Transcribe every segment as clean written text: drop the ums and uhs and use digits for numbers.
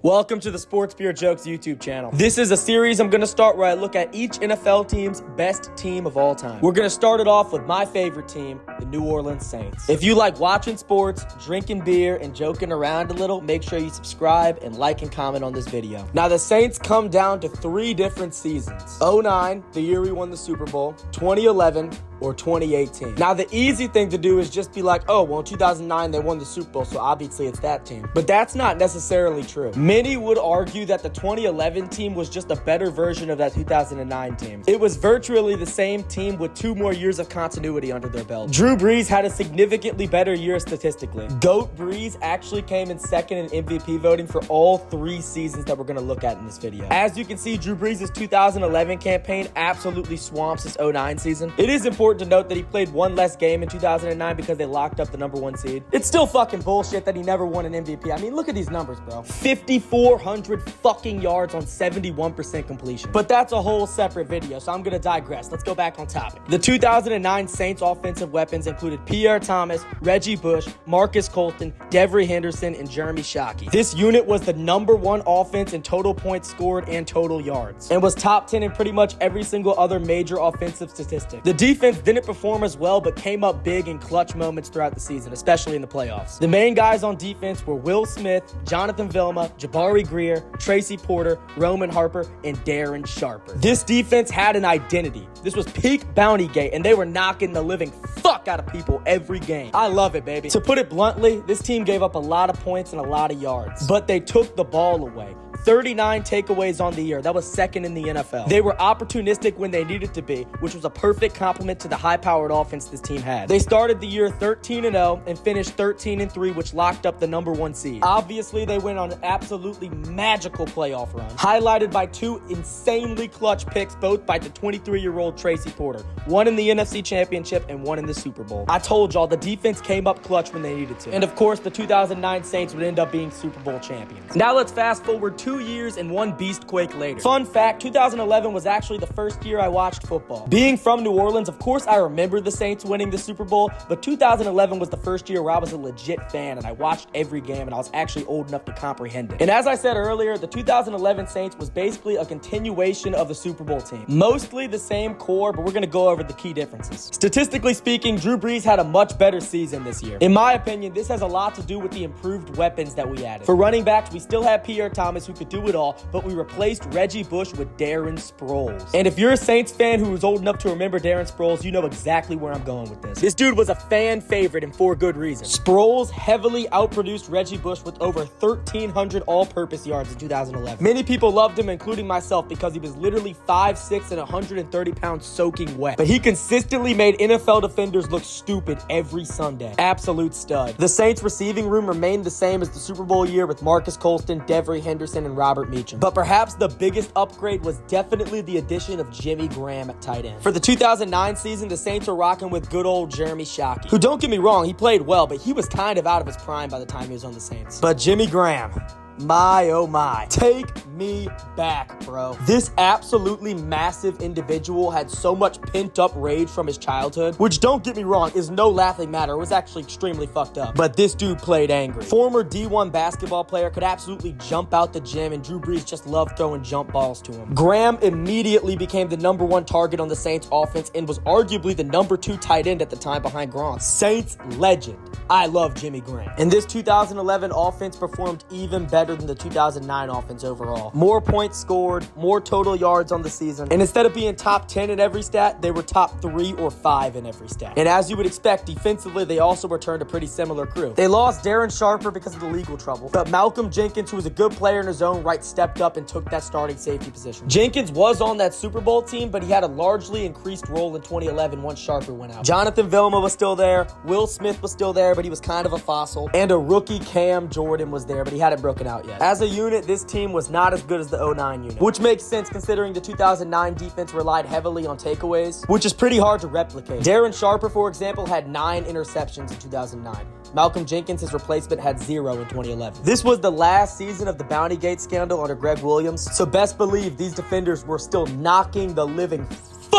Welcome to the Sports Beer Jokes YouTube channel. This is a series I'm going to start where I look at each NFL team's best team of all time. We're going to start it off with my favorite team, the New Orleans Saints. If you like watching sports, drinking beer, and joking around a little, make sure you subscribe and like and comment on this video. Now, the Saints come down to three different seasons. 2009, the year we won the Super Bowl, 2011, or 2018. Now, the easy thing to do is just be like, oh, well, in 2009, they won the Super Bowl, so obviously it's that team. But that's not necessarily true. Many would argue that the 2011 team was just a better version of that 2009 team. It was virtually the same team with 2 more years of continuity under their belt. Drew Brees had a significantly better year statistically. GOAT Brees actually came in second in MVP voting for all 3 seasons that we're going to look at in this video. As you can see, Drew Brees' 2011 campaign absolutely swamps his 2009 season. It is important to note that he played 1 less game in 2009 because they locked up the #1 seed. It's still fucking bullshit that he never won an MVP. I mean, look at these numbers, bro. 5,400 fucking yards on 71% completion. But that's a whole separate video, so I'm gonna digress. Let's go back on topic. The 2009 Saints offensive weapons included Pierre Thomas, Reggie Bush, Marcus Colston, Devery Henderson, and Jeremy Shockey. This unit was the #1 offense in total points scored and total yards, and was top 10 in pretty much every single other major offensive statistic. The defense didn't perform as well, but came up big in clutch moments throughout the season, especially in the playoffs. The main guys on defense were Will Smith, Jonathan Vilma, Jabari Greer, Tracy Porter, Roman Harper, and Darren Sharper. This defense had an identity. This was peak Bounty Gate, and they were knocking the living fuck out of people every game. I love it, baby. To put it bluntly, this team gave up a lot of points and a lot of yards, but they took the ball away. 39 takeaways on the year. That was second in the NFL. They were opportunistic when they needed to be, which was a perfect complement to the high-powered offense this team had. They started the year 13-0 and finished 13-3, which locked up the #1 seed. Obviously, they went on an absolutely magical playoff run, highlighted by 2 insanely clutch picks, both by the 23-year-old Tracy Porter. 1 in the NFC Championship and 1 in the Super Bowl. I told y'all, the defense came up clutch when they needed to. And of course, the 2009 Saints would end up being Super Bowl champions. Now let's fast forward 2 years and 1 beast quake later. Fun fact, 2011 was actually the first year I watched football. Being from New Orleans, of course I remember the Saints winning the Super Bowl, but 2011 was the first year where I was a legit fan and I watched every game and I was actually old enough to comprehend it. And as I said earlier, the 2011 Saints was basically a continuation of the Super Bowl team. Mostly the same core, but we're going to go over the key differences. Statistically speaking, Drew Brees had a much better season this year. In my opinion, this has a lot to do with the improved weapons that we added. For running backs, we still have Pierre Thomas, who could do it all, but we replaced Reggie Bush with Darren Sproles. And if you're a Saints fan who was old enough to remember Darren Sproles, you know exactly where I'm going with this. This dude was a fan favorite and for good reason. Sproles heavily outproduced Reggie Bush with over 1,300 all-purpose yards in 2011. Many people loved him, including myself, because he was literally 5'6" and 130 pounds soaking wet. But he consistently made NFL defenders look stupid every Sunday. Absolute stud. The Saints receiving room remained the same as the Super Bowl year with Marcus Colston, Devery Henderson, and Robert Meacham. But perhaps the biggest upgrade was definitely the addition of Jimmy Graham at tight end. For the 2009 season, the Saints were rocking with good old Jeremy Shockey, who, don't get me wrong, he played well, but he was kind of out of his prime by the time he was on the Saints. But Jimmy Graham, my oh my, take me back, bro. This absolutely massive individual had so much pent-up rage from his childhood, which, don't get me wrong, is no laughing matter. It was actually extremely fucked up. But this dude played angry. Former D1 basketball player, could absolutely jump out the gym, and Drew Brees just loved throwing jump balls to him. Graham immediately became the #1 target on the Saints offense and was arguably the #2 tight end at the time behind Gronk. Saints legend. I love Jimmy Graham. And this 2011 offense performed even better than the 2009 offense overall. More points scored, more total yards on the season, and instead of being top 10 in every stat, they were top 3 or 5 in every stat. And as you would expect, defensively, they also returned a pretty similar crew. They lost Darren Sharper because of the legal trouble, but Malcolm Jenkins, who was a good player in his own right, stepped up and took that starting safety position. Jenkins was on that Super Bowl team, but he had a largely increased role in 2011 once Sharper went out. Jonathan Vilma was still there, Will Smith was still there, but he was kind of a fossil, and a rookie Cam Jordan was there, but he hadn't broken out yet. As a unit, this team was not as good as the 2009 unit, which makes sense considering the 2009 defense relied heavily on takeaways, which is pretty hard to replicate. Darren Sharper, for example, had 9 interceptions in 2009. Malcolm Jenkins, his replacement, had 0 in 2011. This was the last season of the Bounty Gate scandal under Greg Williams, so best believe these defenders were still knocking the living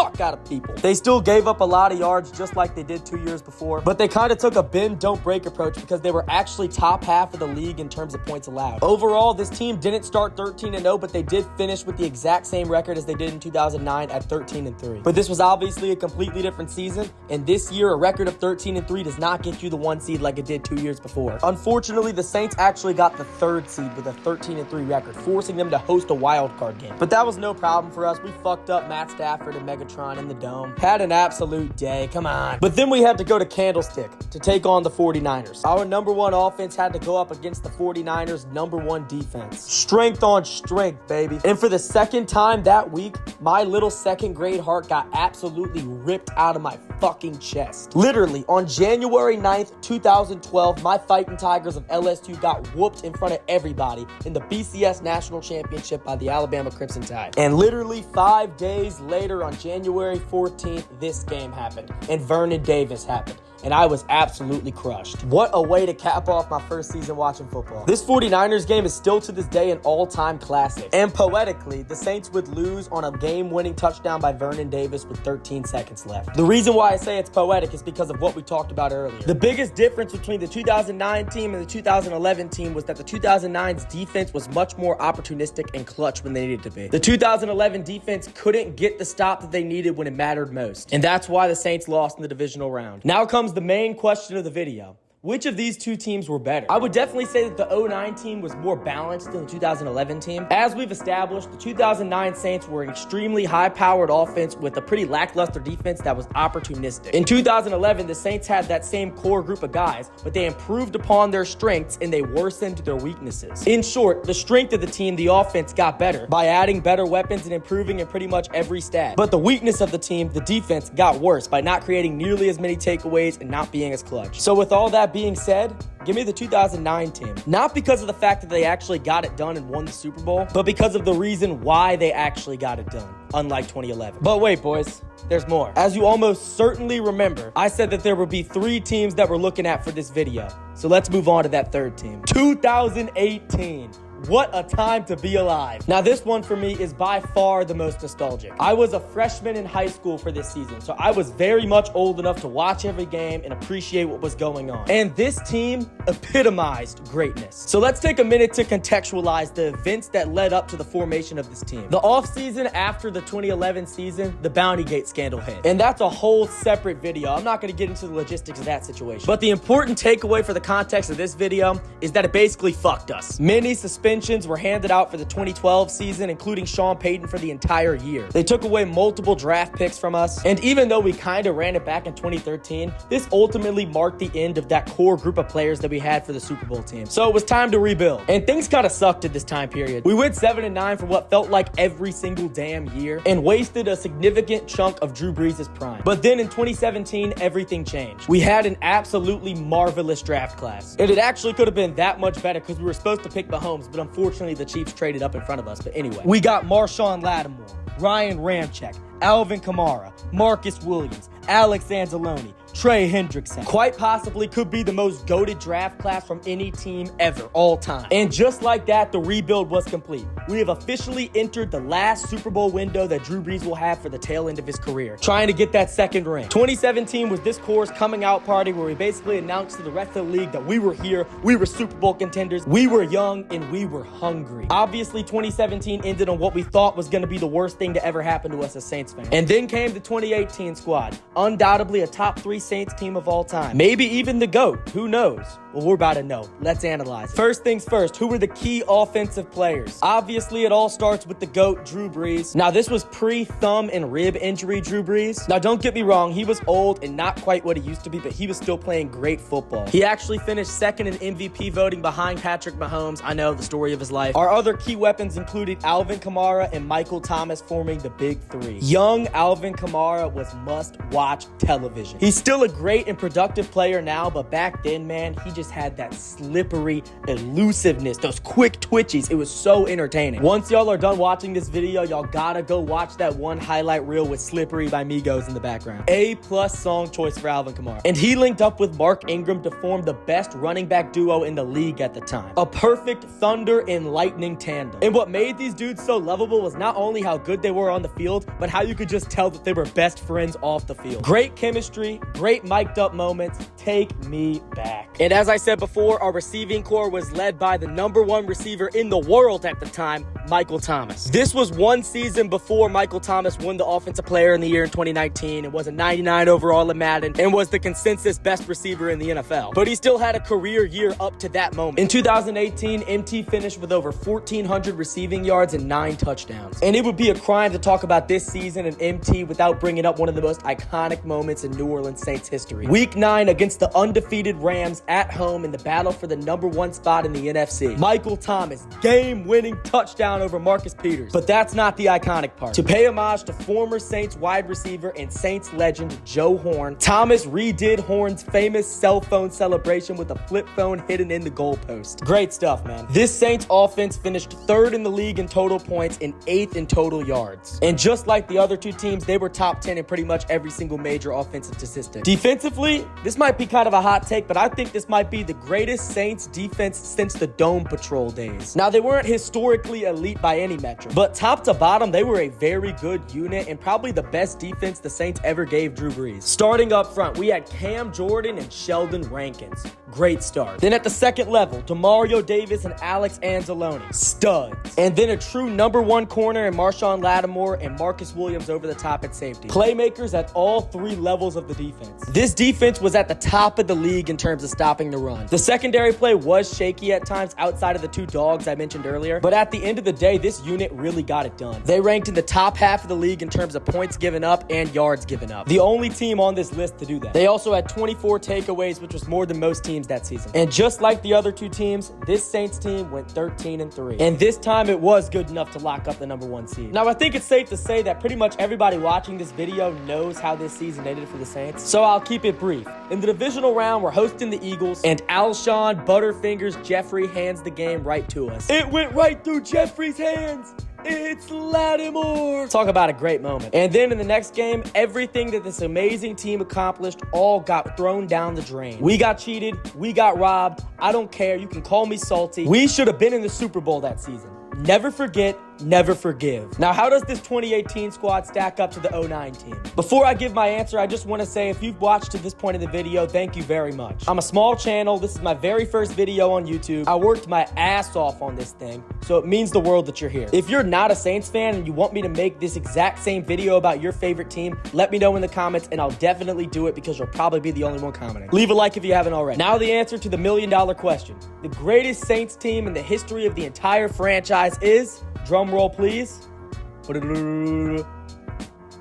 fuck out of people. They still gave up a lot of yards just like they did 2 years before, but they kind of took a bend, don't break approach because they were actually top half of the league in terms of points allowed. Overall, this team didn't start 13-0, but they did finish with the exact same record as they did in 2009 at 13-3. But this was obviously a completely different season, and this year a record of 13-3 does not get you the 1 seed like it did 2 years before. Unfortunately, the Saints actually got the 3rd seed with a 13-3 record, forcing them to host a wild card game. But that was no problem for us. We fucked up Matt Stafford and Megatron in the dome. Had an absolute day, come on. But then we had to go to Candlestick to take on the 49ers. Our number 1 offense had to go up against the 49ers' number 1 defense. Strength on strength, baby. And for the second time that week, my little 2nd grade heart got absolutely ripped out of my fucking chest. Literally, on January 9th, 2012, my Fighting Tigers of LSU got whooped in front of everybody in the BCS National Championship by the Alabama Crimson Tide. And literally 5 days later, on January 14th, this game happened, and Vernon Davis happened. And I was absolutely crushed. What a way to cap off my first season watching football. This 49ers game is still to this day an all-time classic. And poetically, the Saints would lose on a game-winning touchdown by Vernon Davis with 13 seconds left. The reason why I say it's poetic is because of what we talked about earlier. The biggest difference between the 2009 team and the 2011 team was that the 2009's defense was much more opportunistic and clutch when they needed to be. The 2011 defense couldn't get the stop that they needed when it mattered most. And that's why the Saints lost in the divisional round. Now comes the main question of the video. Which of these two teams were better? I would definitely say that the 2009 team was more balanced than the 2011 team. As we've established, the 2009 Saints were an extremely high-powered offense with a pretty lackluster defense that was opportunistic. In 2011, the Saints had that same core group of guys, but they improved upon their strengths and they worsened their weaknesses. In short, the strength of the team, the offense, got better by adding better weapons and improving in pretty much every stat. But the weakness of the team, the defense, got worse by not creating nearly as many takeaways and not being as clutch. So with all that being said, give me the 2009 team. Not because of the fact that they actually got it done and won the Super Bowl, but because of the reason why they actually got it done, unlike 2011. But wait, boys, there's more. As you almost certainly remember, I said that there would be 3 teams that we're looking at for this video. So let's move on to that 3rd team. 2018. What a time to be alive. Now, this one for me is by far the most nostalgic. I was a freshman in high school for this season, so I was very much old enough to watch every game and appreciate what was going on. And this team epitomized greatness. So let's take a minute to contextualize the events that led up to the formation of this team. The offseason after the 2011 season, the Bounty Gate scandal hit. And that's a whole separate video. I'm not going to get into the logistics of that situation. But the important takeaway for the context of this video is that it basically fucked us. Many suspensions were handed out for the 2012 season, including Sean Payton for the entire year. They took away multiple draft picks from us, and even though we kind of ran it back in 2013, this ultimately marked the end of that core group of players that we had for the Super Bowl team. So it was time to rebuild, and things kind of sucked at this time period. We went 7-9 for what felt like every single damn year, and wasted a significant chunk of Drew Brees' prime. But then in 2017, everything changed. We had an absolutely marvelous draft class, and it actually could have been that much better because we were supposed to pick Mahomes, but unfortunately, the Chiefs traded up in front of us. But anyway, we got Marshawn Lattimore, Ryan Ramczyk, Alvin Kamara, Marcus Williams, Alex Anzalone, Trey Hendrickson. Quite possibly could be the most goated draft class from any team ever, all time. And just like that, the rebuild was complete. We have officially entered the last Super Bowl window that Drew Brees will have for the tail end of his career, trying to get that 2nd ring. 2017 was this core's coming out party where we basically announced to the rest of the league that we were here, we were Super Bowl contenders, we were young, and we were hungry. Obviously, 2017 ended on what we thought was going to be the worst thing to ever happen to us as Saints fans. And then came the 2018 squad, undoubtedly a top 3 Saints team of all time. Maybe even the GOAT. Who knows? Well, we're about to know. Let's analyze it. First things first, who were the key offensive players? Obviously, it all starts with the GOAT, Drew Brees. Now, this was pre-thumb and rib injury Drew Brees. Now, don't get me wrong. He was old and not quite what he used to be, but he was still playing great football. He actually finished 2nd in MVP voting behind Patrick Mahomes. I know, the story of his life. Our other key weapons included Alvin Kamara and Michael Thomas forming the Big Three. Young Alvin Kamara was must-watch television. He's still a great and productive player now, but back then, man, he just just had that slippery elusiveness, those quick twitchies. It was so entertaining. Once y'all are done watching this video, y'all gotta go watch that one highlight reel with Slippery by Migos in the background. A+ song choice for Alvin Kamara. And he linked up with Mark Ingram to form the best running back duo in the league at the time. A perfect thunder and lightning tandem. And what made these dudes so lovable was not only how good they were on the field, but how you could just tell that they were best friends off the field. Great chemistry, great mic'd up moments. Take me back. And as I said before, our receiving core was led by the #1 receiver in the world at the time, Michael Thomas. This was one season before Michael Thomas won the Offensive Player in the Year in 2019 and was a 99 overall in Madden and was the consensus best receiver in the NFL. But he still had a career year up to that moment. In 2018, MT finished with over 1,400 receiving yards and 9 touchdowns. And it would be a crime to talk about this season and MT without bringing up one of the most iconic moments in New Orleans Saints history. Week 9 against the undefeated Rams at home in the battle for the #1 spot in the NFC. Michael Thomas, game-winning touchdown over Marcus Peters. But that's not the iconic part. To pay homage to former Saints wide receiver and Saints legend Joe Horn, Thomas redid Horn's famous cell phone celebration with a flip phone hidden in the goalpost. Great stuff, man. This Saints offense finished 3rd in the league in total points and 8th in total yards. And just like the other two teams, they were top 10 in pretty much every single major offensive statistic. Defensively, this might be kind of a hot take, but I think this might be the greatest Saints defense since the Dome Patrol days. Now, they weren't historically elite by any metric, but top to bottom, they were a very good unit and probably the best defense the Saints ever gave Drew Brees. Starting up front, we had Cam Jordan and Sheldon Rankins. Great start. Then at the second level, Demario Davis and Alex Anzalone. Studs. And then a true #1 corner in Marshawn Lattimore and Marcus Williams over the top at safety. Playmakers at all 3 levels of the defense. This defense was at the top of the league in terms of stopping the run. The secondary play was shaky at times outside of the 2 dogs I mentioned earlier, but at the end of the day, this unit really got it done. They ranked in the top half of the league in terms of points given up and yards given up. The only team on this list to do that. They also had 24 takeaways, which was more than most teams that season. And just like the other 2 teams, this Saints team went 13-3. And this time it was good enough to lock up the #1 seed. Now, I think it's safe to say that pretty much everybody watching this video knows how this season ended for the Saints, so I'll keep it brief. In the divisional round, we're hosting the Eagles, and Alshon Butterfingers Jeffrey hands the game right to us. It went right through Jeffrey's hands. It's Lattimore. Talk about a great moment. And then in the next game, everything that this amazing team accomplished all got thrown down the drain. We got cheated. We got robbed. I don't care. You can call me salty. We should have been in the Super Bowl that season. Never forget, never forgive. Now, how does this 2018 squad stack up to the 09 team? Before I give my answer, I just want to say if you've watched to this point in the video, thank you very much. I'm a small channel. This is my very first video on YouTube. I worked my ass off on this thing, so it means the world that you're here. If you're not a Saints fan and you want me to make this exact same video about your favorite team, let me know in the comments and I'll definitely do it because you'll probably be the only one commenting. Leave a like if you haven't already. Now the answer to the $1,000,000 question. The greatest Saints team in the history of the entire franchise is, drum roll please,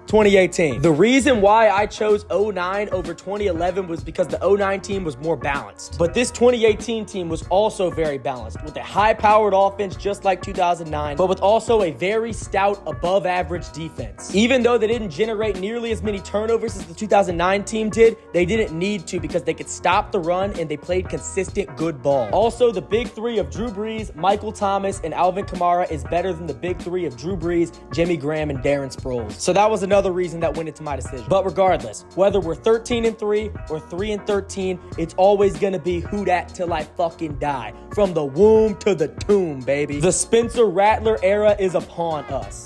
2018. The reason why I chose 09 over 2011 was because the 09 team was more balanced. But this 2018 team was also very balanced, with a high-powered offense just like 2009, but with also a very stout, above-average defense. Even though they didn't generate nearly as many turnovers as the 2009 team did, they didn't need to because they could stop the run and they played consistent good ball. Also, the big 3 of Drew Brees, Michael Thomas, and Alvin Kamara is better than the big 3 of Drew Brees, Jimmy Graham, and Darren Sproles. So that was another reason that went into my decision. But regardless, whether we're 13-3 or 3-13, it's always gonna be who dat till I fucking die. From the womb to the tomb, baby. The Spencer Rattler era is upon us.